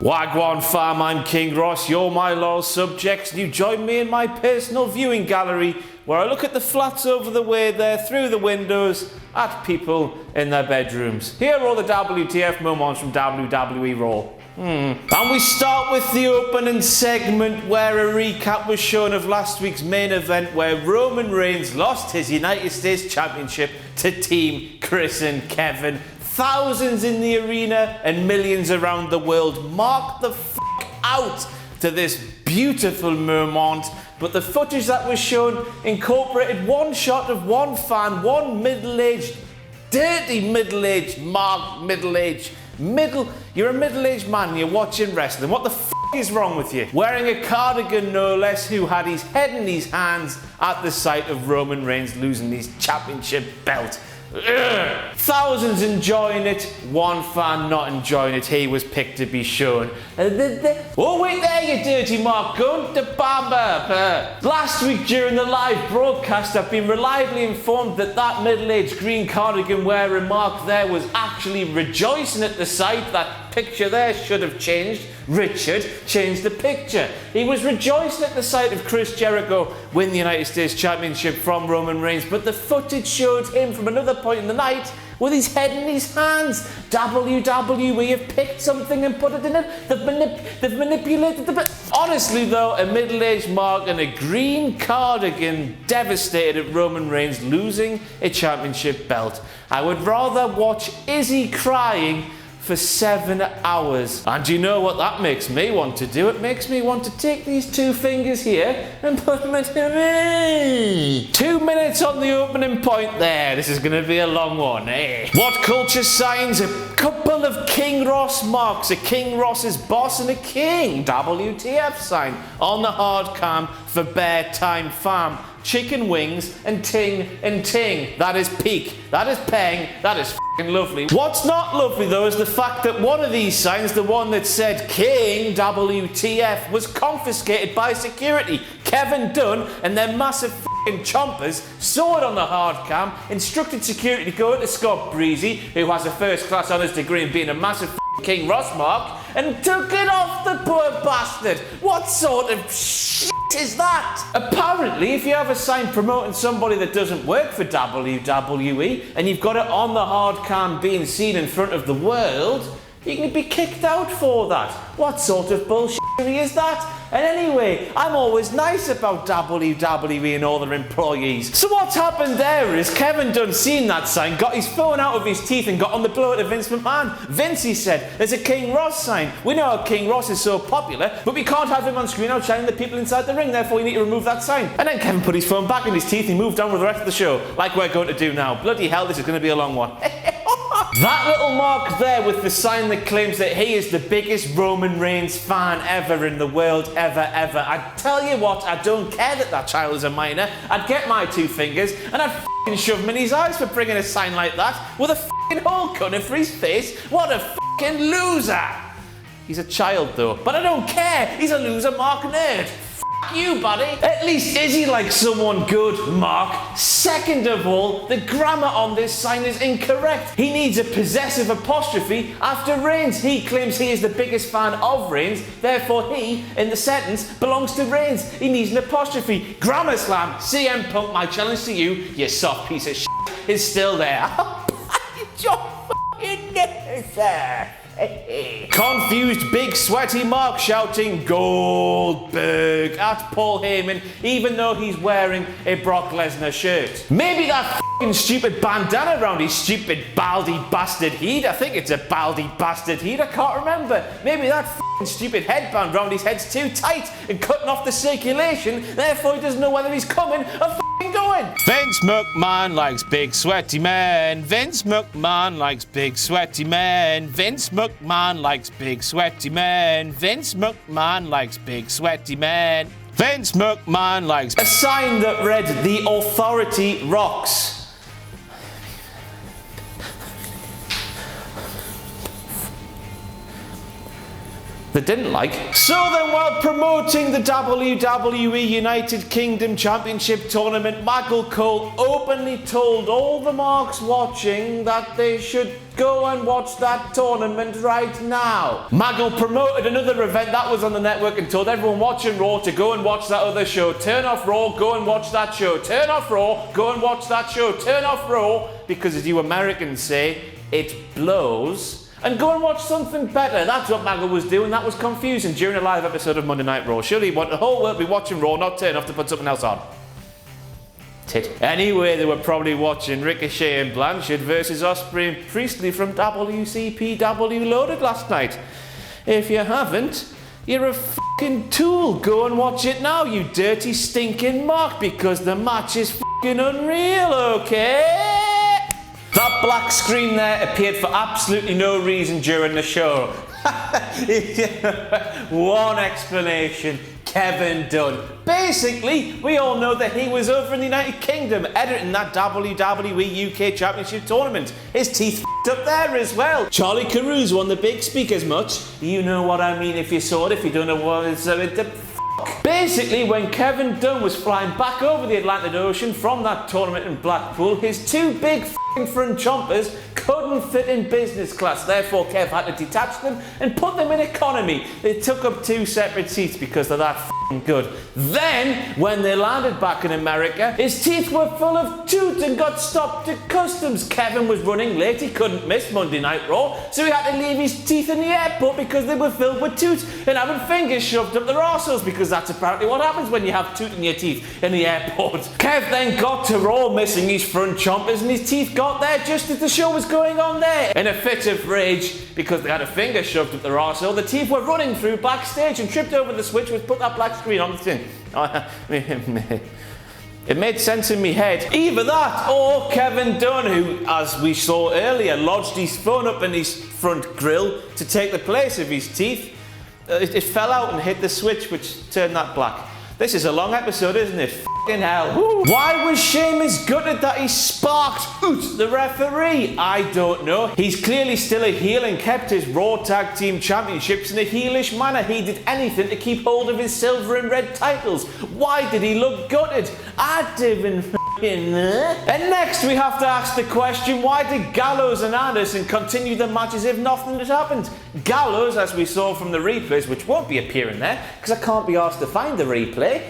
Wagwan fam, I'm King Ross, you're my loyal subjects, and you join me in my personal viewing gallery where I look at the flats over the way there through the windows at people in their bedrooms. Here are all the WTF moments from WWE RAW. And we start with the opening segment where a recap was shown of last week's main event where Roman Reigns lost his United States Championship to Team Chris and Kevin. Thousands in the arena and millions around the world marked the out to this beautiful moment. But the footage that was shown incorporated one shot of one fan, one middle-aged, dirty middle-aged, you're a middle-aged man, you're watching wrestling. What the is wrong with you? Wearing a cardigan no less, who had his head in his hands at the sight of Roman Reigns losing his championship belt. Ugh. Thousands enjoying it, one fan not enjoying it. He was picked to be shown. Oh wait there, you dirty Mark Gunn. Last week during the live broadcast, I've been reliably informed that middle-aged green cardigan wearing Mark there was actually rejoicing at the sight. That picture there should have changed. Richard changed the picture. He was rejoicing at the sight of Chris Jericho win the United States Championship from Roman Reigns, but the footage showed him from another point in the night with his head in his hands. WWE have picked something and put it in it. They've manipulated the... Honestly though, a middle-aged Mark in a green cardigan devastated at Roman Reigns losing a championship belt. I would rather watch Izzy crying for 7 hours. And you know what that makes me want to do? It makes me want to take these two fingers here and put them into me. 2 minutes on the opening point there. This is going to be a long one, eh? WhatCulture signs a couple of King Ross marks. A King Ross's boss and a King WTF sign on the hard cam for Bear Time Farm. Chicken wings and ting and ting. That is peak. That is peng. That is f***ing lovely. What's not lovely though is the fact that one of these signs, the one that said King WTF, was confiscated by security. Kevin Dunn and their massive f***ing chompers saw it on the hard cam, instructed security to go to Scott Breezy, who has a first class honours degree in being a massive King Ross mark, and took it off the poor bastard. What sort of shit is that? Apparently, if you have a sign promoting somebody that doesn't work for WWE and you've got it on the hard cam being seen in front of the world, you can be kicked out for that. What sort of bullshit is that? And anyway, I'm always nice about WWE and all their employees. So what's happened there is Kevin Dunn seen that sign, got his phone out of his teeth and got on the blower to Vince McMahon. Vince, he said, there's a King Ross sign. We know how King Ross is so popular, but we can't have him on screen outshining the people inside the ring, therefore we need to remove that sign. And then Kevin put his phone back in his teeth and moved on with the rest of the show, like we're going to do now. Bloody hell, this is going to be a long one. That little mark there with the sign that claims that he is the biggest Roman Reigns fan ever in the world, ever. I tell you what, I don't care that child is a minor. I'd get my 2 fingers and I'd f***ing shove him in his eyes for bringing a sign like that with a f***ing hole cut for his face. What a f***ing loser. He's a child though, but I don't care. He's a loser Mark nerd. You, buddy. At least Izzy likes someone good, Mark. Second of all, the grammar on this sign is incorrect. He needs a possessive apostrophe after Reigns. He claims he is the biggest fan of Reigns, therefore he, in the sentence, belongs to Reigns. He needs an apostrophe. Grammar slam. CM Punk, my challenge to you, you soft piece of shit, is still there. Your fucking nose. Confused big sweaty Mark shouting Goldberg at Paul Heyman even though he's wearing a Brock Lesnar shirt. Maybe that f***ing stupid bandana around his stupid baldy bastard head. I think it's a baldy bastard head, I can't remember. Maybe that f***ing stupid headband around his head's too tight and cutting off the circulation, therefore he doesn't know whether he's coming or f***ing going. Vince McMahon likes big sweaty men. Vince McMahon likes big sweaty men. Vince McMahon likes big sweaty men. Vince McMahon likes big sweaty men. Vince McMahon likes a sign that read "The Authority Rocks." they didn't like. So then, while promoting the WWE United Kingdom Championship Tournament, Michael Cole openly told all the marks watching that they should go and watch that tournament right now. Maggle promoted another event that was on the network and told everyone watching Raw to go and watch that other show. Turn off Raw, go and watch that show. Turn off Raw, go and watch that show. Turn off Raw, because as you Americans say, it blows. And go and watch something better. That's what Maggle was doing. That was confusing during a live episode of Monday Night Raw. Surely the whole world be watching Raw, not turn off to put something else on. Tit. Anyway, they were probably watching Ricochet and Blanchard versus Ospreay and Priestley from WCPW Loaded last night. If you haven't, you're a fucking tool. Go and watch it now, you dirty stinking mark, because the match is fucking unreal, okay? That black screen there appeared for absolutely no reason during the show. One explanation: Kevin Dunn. Basically, we all know that he was over in the United Kingdom editing that WWE UK Championship Tournament. His teeth up there as well. Charlie Caruso on the big speakers much. You know what I mean if you saw it. If you don't know what it's basically, when Kevin Dunn was flying back over the Atlantic Ocean from that tournament in Blackpool, his two big front chompers couldn't fit in business class. Therefore, Kev had to detach them and put them in economy. They took up two separate seats because they're that good. Then, when they landed back in America, his teeth were full of tooth and got stopped at customs. Kevin was running late. He couldn't miss Monday Night Raw, so he had to leave his teeth in the airport because they were filled with tooth and having fingers shoved up their arseholes, because that's apparently what happens when you have tooth in your teeth in the airport. Kev then got to Raw missing his front chompers, and his teeth got there just as the show was going on there. In a fit of rage, because they had a finger shoved up their arsehole, the teeth were running through backstage and tripped over the switch which put that black screen on the thing. It made sense in my head. Either that, or Kevin Dunn, who, as we saw earlier, lodged his phone up in his front grille to take the place of his teeth. It fell out and hit the switch, which turned that black. This is a long episode, isn't it? Fucking hell. Woo. Why was Sheamus gutted that he sparked the referee? I don't know. He's clearly still a heel and kept his Raw Tag Team Championships in a heelish manner. He did anything to keep hold of his silver and red titles. Why did he look gutted? I didn't And next we have to ask the question, why did Gallows and Anderson continue the match as if nothing had happened? Gallows, as we saw from the replays, which won't be appearing there because I can't be asked to find the replay.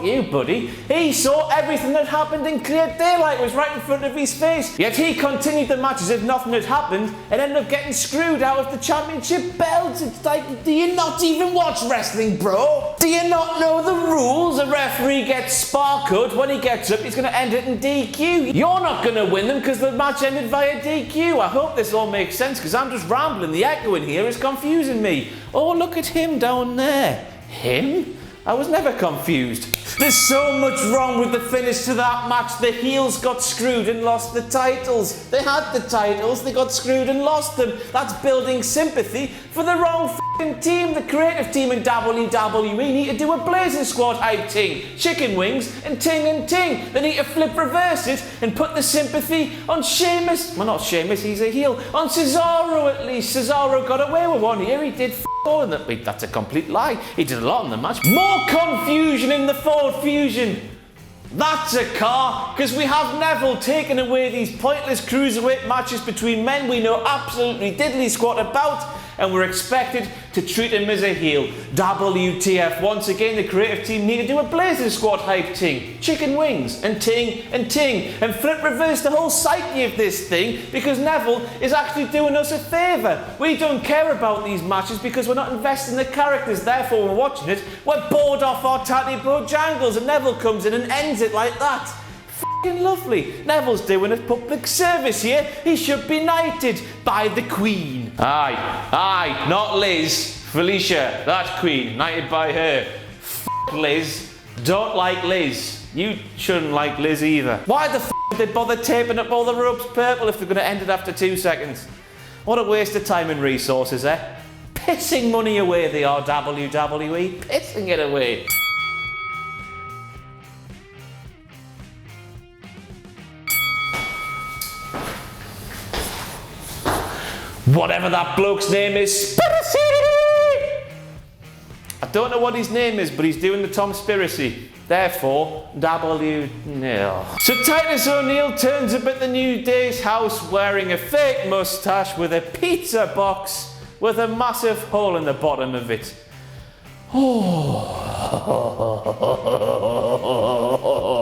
You, buddy. He saw everything that happened in clear daylight. It was right in front of his face. Yet he continued the match as if nothing had happened and ended up getting screwed out of the championship belt. It's like, do you not even watch wrestling, bro? Do you not know the rules? A referee gets sparkled. When he gets up, he's going to end it in DQ. You're not going to win them because the match ended via DQ. I hope this all makes sense because I'm just rambling. The echo in here is confusing me. Oh, look at him down there. Him? I was never confused. There's so much wrong with the finish to that match. The heels got screwed and lost the titles. They had the titles, they got screwed and lost them. That's building sympathy for the wrong f***ing team. The creative team in WWE need to do a Blazing Squad hype ting. Chicken wings and ting and ting. They need to flip reverse it and put the sympathy on Sheamus. Well, not Sheamus, he's a heel. On Cesaro at least. Cesaro got away with one here. He did all in that. Wait, that's a complete lie. He did a lot in the match. More confusion in the Ford Fusion. That's a car, because we have Neville taking away these pointless cruiserweight matches between men we know absolutely diddly squat about, and we're expected to treat him as a heel. WTF, once again the creative team need to do a Blazing Squad hype ting. Chicken wings and ting and ting, and flip reverse the whole psyche of this thing, because Neville is actually doing us a favour. We don't care about these matches because we're not investing in the characters, therefore we're watching it, we're bored off our tatty bojangles, and Neville comes in and ends it like that. F***ing lovely. Neville's doing a public service here. He should be knighted by the Queen. Aye, not Liz. Felicia, that Queen, knighted by her. F*** Liz. Don't like Liz. You shouldn't like Liz either. Why the f*** did they bother taping up all the ropes purple if they're going to end it after 2 seconds? What a waste of time and resources, eh? Pissing money away they are, WWE. Pissing it away. Whatever that bloke's name is, don't know what his name is, but he's doing the Tomspiracy. Therefore, W-nil. So Titus O'Neil turns up at the New Day's house wearing a fake moustache with a pizza box with a massive hole in the bottom of it. Oh.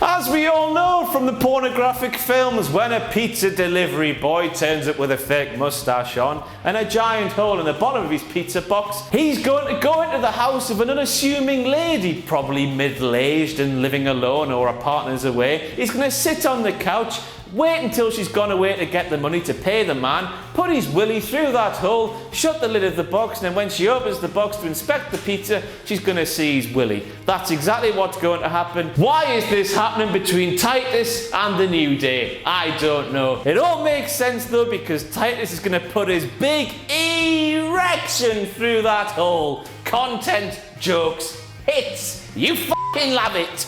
As we all know from the pornographic films, when a pizza delivery boy turns up with a fake moustache on and a giant hole in the bottom of his pizza box, he's going to go into the house of an unassuming lady, probably middle-aged and living alone or her partner's away. He's going to sit on the couch, wait until she's gone away to get the money to pay the man, put his willy through that hole, shut the lid of the box, and then when she opens the box to inspect the pizza, she's going to see his willy. That's exactly what's going to happen. Why is this happening between Titus and the New Day? I don't know. It all makes sense though, because Titus is going to put his big erection through that hole. Content, jokes, hits. You fucking love it.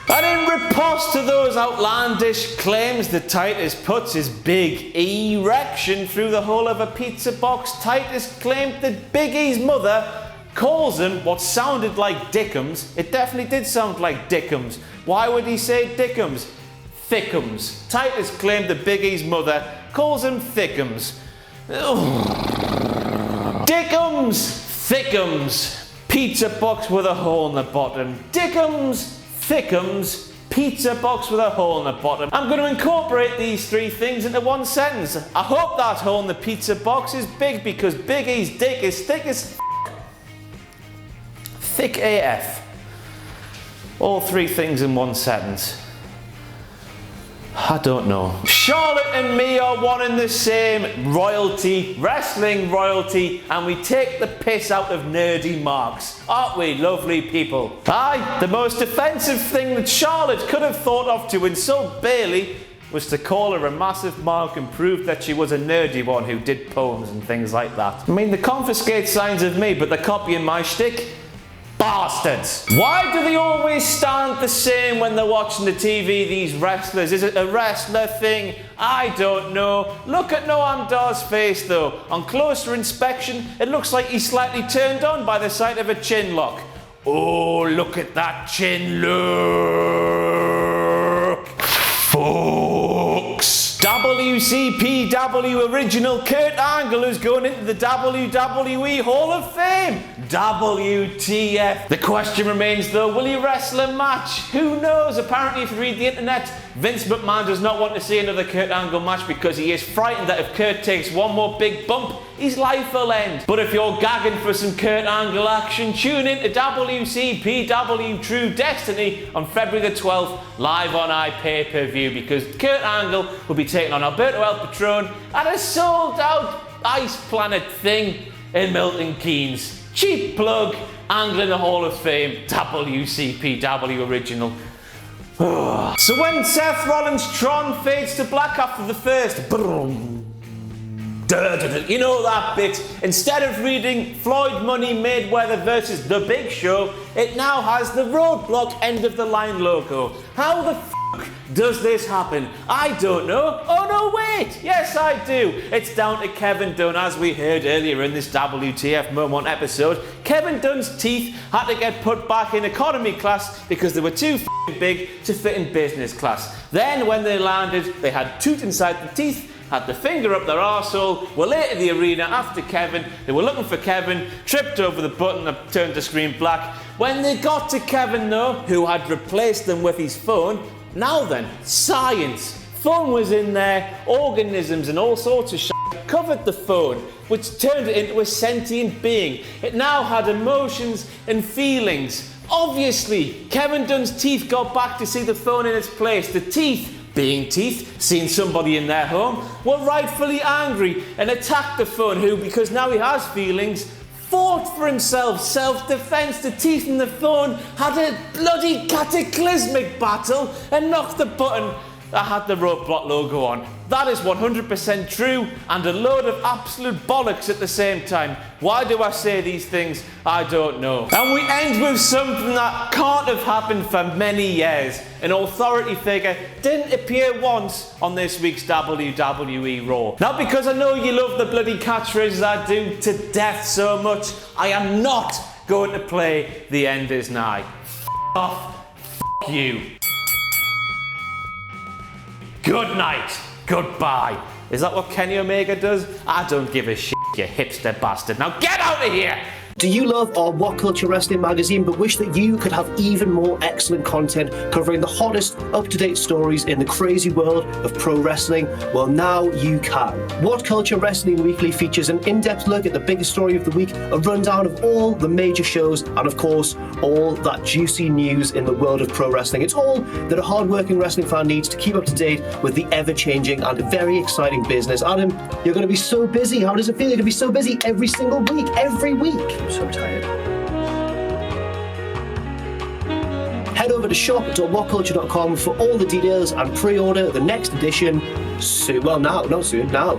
And in riposte to those outlandish claims that Titus puts his big erection through the hole of a pizza box, Titus claimed that Big E's mother calls him what sounded like Dickums. It definitely did sound like Dickums. Why would he say Dickums? Thickums. Titus claimed that Big E's mother calls him Thickums. Dickums, Thickums, pizza box with a hole in the bottom. Dickums, Thickums, pizza box with a hole in the bottom. I'm going to incorporate these three things into one sentence. I hope that hole in the pizza box is big because Big E's dick is thick as thick AF. All three things in one sentence. I don't know. Charlotte and me are one and the same. Royalty, wrestling royalty, and we take the piss out of nerdy marks. Aren't we, lovely people? Aye, the most offensive thing that Charlotte could have thought of to insult Bailey was to call her a massive mark and prove that she was a nerdy one who did poems and things like that. I mean, they confiscate signs of me, but they're copying my shtick. Bastards! Why do they always stand the same when they're watching the TV, these wrestlers? Is it a wrestler thing? I don't know. Look at Noam Dar's face though. On closer inspection, it looks like he's slightly turned on by the sight of a chin lock. Oh, look at that chin look! Folks! WCPW original Kurt Angle is going into the WWE Hall of Fame. WTF. The question remains though, will he wrestle a match? Who knows? Apparently if you read the internet, Vince McMahon does not want to see another Kurt Angle match because he is frightened that if Kurt takes one more big bump, his life will end. But if you're gagging for some Kurt Angle action, tune in to WCPW True Destiny on February the 12th, live on iPay-per-view, because Kurt Angle will be taking on Alberto El Patron at a sold-out Ice Planet thing in Milton Keynes. Cheap plug, Angle in the Hall of Fame, WCPW original. So when Seth Rollins' Tron fades to black after the first, you know that bit, instead of reading Floyd Money Mayweather versus The Big Show, it now has the Roadblock end of the line logo. How the f does this happen? I don't know. Oh no, wait! Yes, I do. It's down to Kevin Dunn, as we heard earlier in this WTF Moment episode. Kevin Dunn's teeth had to get put back in economy class because they were too big to fit in business class. Then when they landed, they had tooth inside the teeth, had the finger up their arsehole, were late to the arena after Kevin, they were looking for Kevin, tripped over the button that turned the screen black. When they got to Kevin though, who had replaced them with his phone, now then, science. Phone was in there, organisms and all sorts of shit covered the phone, which turned it into a sentient being. It now had emotions and feelings. Obviously, Kevin Dunn's teeth got back to see the phone in its place. The teeth, being teeth, seeing somebody in their home, were rightfully angry and attacked the phone, who, because now he has feelings, fought for himself, self-defense. The teeth in the phone had a bloody cataclysmic battle and knocked the button that had the Roadblock logo on. That is 100% true and a load of absolute bollocks at the same time. Why do I say these things? I don't know. And we end with something that can't have happened for many years. An authority figure didn't appear once on this week's WWE RAW. Not because I know you love the bloody catchphrases I do to death so much. I am not going to play The End Is Nigh. F off. F you. Good night. Goodbye. Is that what Kenny Omega does? I don't give a shit, you hipster bastard. Now get out of here! Do you love our WhatCulture Wrestling magazine but wish that you could have even more excellent content covering the hottest, up-to-date stories in the crazy world of pro wrestling? Well, now you can. WhatCulture Wrestling Weekly features an in-depth look at the biggest story of the week, a rundown of all the major shows, and of course, all that juicy news in the world of pro wrestling. It's all that a hard-working wrestling fan needs to keep up to date with the ever-changing and very exciting business. Adam, you're going to be so busy. How does it feel? You're going to be so busy every single week, every week. I'm so tired. Head over to shop.whatculture.com for all the details and pre-order the next edition soon. Well, now, not soon, now.